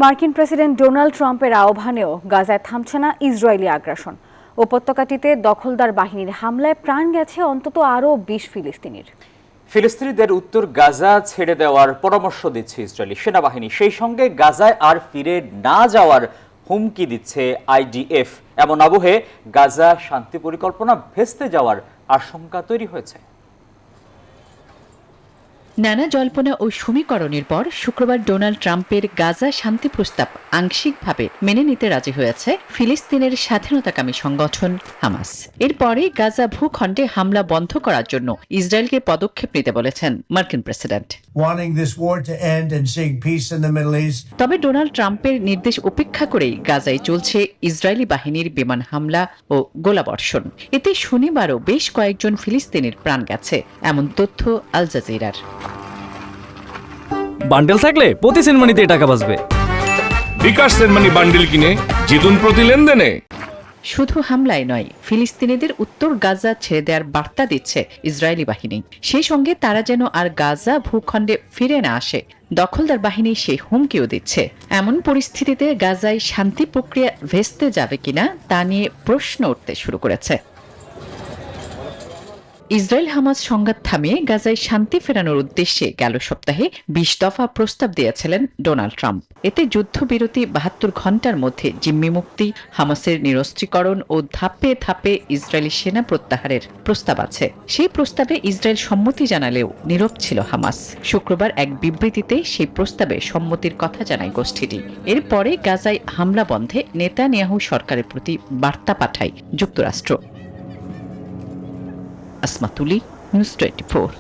মার্কিন president Donald ট্রাম্পের আহ্বানেও গাজায় থামছে না ইসরায়েলি আগ্রাসন। উপত্যকাটিতে দখলদার বাহিনীর হামলায় প্রাণ গেছে অন্তত আরও ২০ ফিলিস্তিনির। ফিলিস্তিনিদের উত্তর গাজা ছেড়ে দেওয়ার পরামর্শ দিচ্ছে ইসরায়েলি সেনাবাহিনী, সেই সঙ্গে গাজায় আর ফিরে না যাওয়ার হুমকি দিচ্ছে আইডিএফ। এমন আবহে গাজা শান্তি পরিকল্পনা ভেস্তে যাওয়ার আশঙ্কা তৈরি হয়েছে। নানা জল্পনা ও সমীকরণের পর শুক্রবার ডোনাল্ড ট্রাম্পের গাজা শান্তি প্রস্তাব আংশিকভাবে মেনে নিতে রাজি হয়েছে ফিলিস্তিনের স্বাধীনতাকামী সংগঠন হামাস। এরপরে গাজা ভূখণ্ডে হামলা বন্ধ করার জন্য ইসরায়েলকে পদক্ষেপ নিতে বলেছেন মার্কিন প্রেসিডেন্ট। তবে ডোনাল্ড ট্রাম্পের নির্দেশ উপেক্ষা করেই গাজায় চলছে ইসরায়েলি বাহিনীর বিমান হামলা ও গোলাবর্ষণ। এতে শনিবারও বেশ কয়েকজন ফিলিস্তিনির প্রাণ গেছে, এমন তথ্য আল জাজিরার। বান্ডেল থাকলে প্রতি সেনমানিতে টাকা বাঁচবে। বিকাশ সেনমানি বান্ডেল কিনে জিতুন প্রতি লেনদেনে। শুধু হামলায় নয়, ফিলিস্তিনিদের উত্তর গাজা ছেড়ে দেওয়ার বার্তা দিচ্ছে ইসরায়েলি বাহিনী। সেই সঙ্গে তারা যেন আর গাজা ভূখণ্ডে ফিরে না আসে, দখলদার বাহিনী সেই হুমকিও দিচ্ছে। এমন পরিস্থিতিতে গাজায় শান্তি প্রক্রিয়া ভেস্তে যাবে কিনা তা নিয়ে প্রশ্ন উঠতে শুরু করেছে। ইসরায়েল হামাস সংঘাত থামিয়ে গাজায় শান্তি ফেরানোর উদ্দেশ্যে গেল সপ্তাহে ২০ দফা প্রস্তাব দিয়েছিলেন ডোনাল্ড ট্রাম্প। এতে যুদ্ধবিরতি ৭২ ঘণ্টার মধ্যে জিম্মি মুক্তি, হামাসের নিরস্ত্রীকরণ ও ধাপে ধাপে ইসরায়েলি সেনা প্রত্যাহারের প্রস্তাব আছে। সেই প্রস্তাবে ইসরায়েল সম্মতি জানালেও নীরব ছিল হামাস। শুক্রবার এক বিবৃতিতে সেই প্রস্তাবে সম্মতির কথা জানায় গোষ্ঠীটি। এরপরে গাজায় হামলা বন্ধে নেতানিয়াহু সরকারের প্রতি বার্তা পাঠায় যুক্তরাষ্ট্র। আসমাতুলি, নিউজ 24।